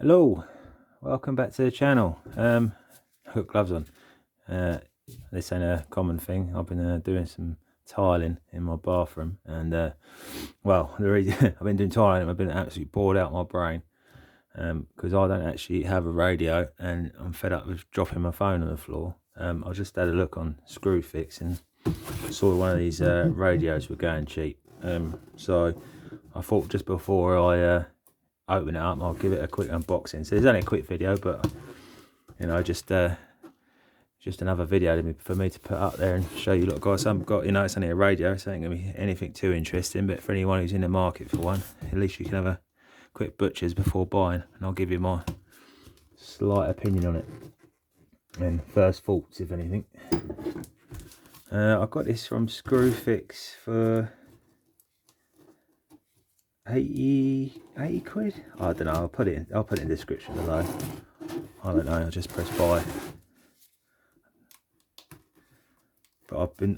Hello, welcome back to the channel. Got gloves on. This ain't a common thing. I've been doing some tiling in my bathroom, and well, the reason I've been doing tiling, I've been absolutely bored out of my brain because I don't actually have a radio, and I'm fed up with dropping my phone on the floor. I just had a look on screwfix and saw one of these radios were going cheap. So I thought just before I open it up, I'll give it a quick unboxing. So it's only a quick video, but you know, just another video for me to put up there and show you. Look, guys, I haven't got, you know, it's only a radio, so it ain't gonna be anything too interesting, but for anyone who's in the market for one, at least you can have a quick butcher's before buying, and I'll give you my slight opinion on it and first thoughts, if anything. I got this from Screwfix for 80 quid. I don't know. I'll put it in the description below. I don't know. I'll just press buy. But I've been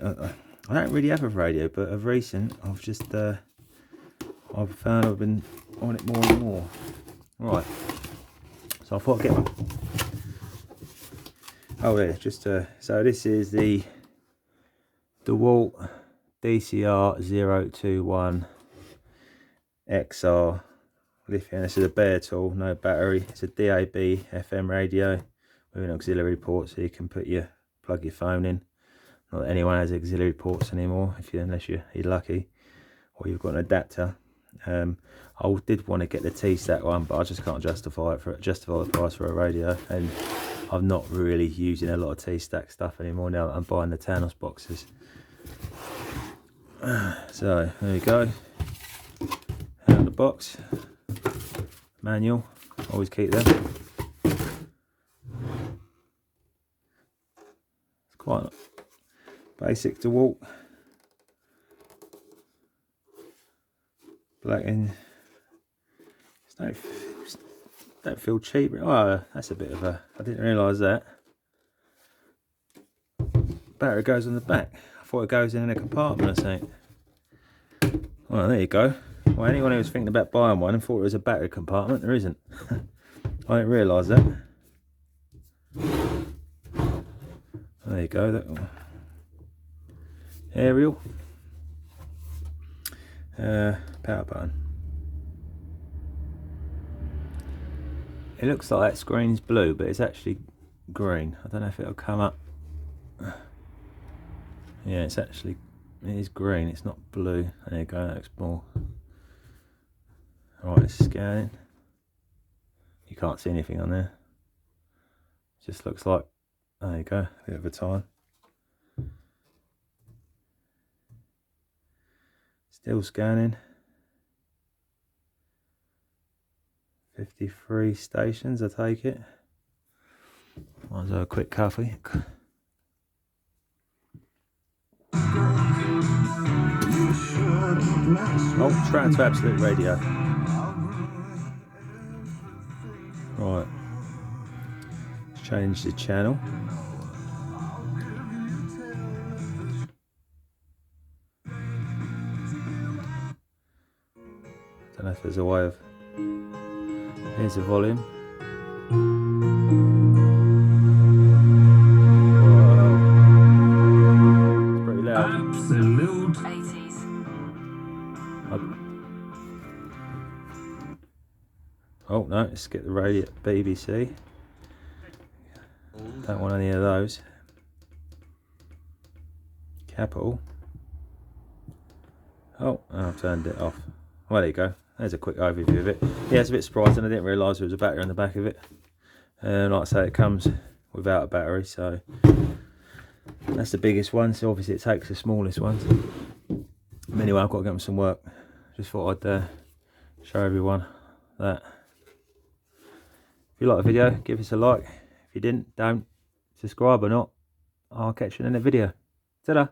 I don't really have a radio, but of recent I've just I've found I've been on it more and more. Right. So I thought I'd get one. Oh yeah, just so this is the Dewalt DCR021 XR lithium. This is a bare tool, no battery. It's a DAB FM radio with an auxiliary port, so you can plug your phone in. Not that anyone has auxiliary ports anymore, unless you're lucky, or you've got an adapter. I did want to get the T-stack one, but I just can't justify the price for a radio, and I'm not really using a lot of T-stack stuff anymore now that I'm buying the Thanos boxes. So there you go. Out of the box, manual, always keep them. It's quite basic DeWalt, black, and don't feel cheap. Oh, that's a bit of a, I didn't realise that. Battery goes on the back. I thought it goes in a compartment or something. Well, there you go. Well, anyone who was thinking about buying one and thought it was a battery compartment, there isn't. I didn't realise that. There you go. That aerial. Power button. It looks like that screen's blue, but it's actually green. I don't know if it'll come up. Yeah, it is green. It's not blue. There you go. That looks more. Right, it's scanning. You can't see anything on there. It just looks like, there you go, a bit of a time. Still scanning. 53 stations, I take it. Might as well a quick coffee. Oh, straight into absolute radio. Right, let's change the channel. Don't know if there's a way of. Here's the volume. Whoa. It's pretty loud. Absolute 80s. Oh no, let's get the radio BBC. Don't want any of those. Capital. Oh, I've turned it off. Well, there you go. There's a quick overview of it. Yeah, it's a bit surprising. I didn't realise there was a battery on the back of it. Like I say, it comes without a battery, so that's the biggest one. So obviously it takes the smallest ones. Anyway, I've got to get on some work. Just thought I'd show everyone that. If you like the video, give us a like. If you didn't, don't. Subscribe or not. I'll catch you in the video. Ta-da!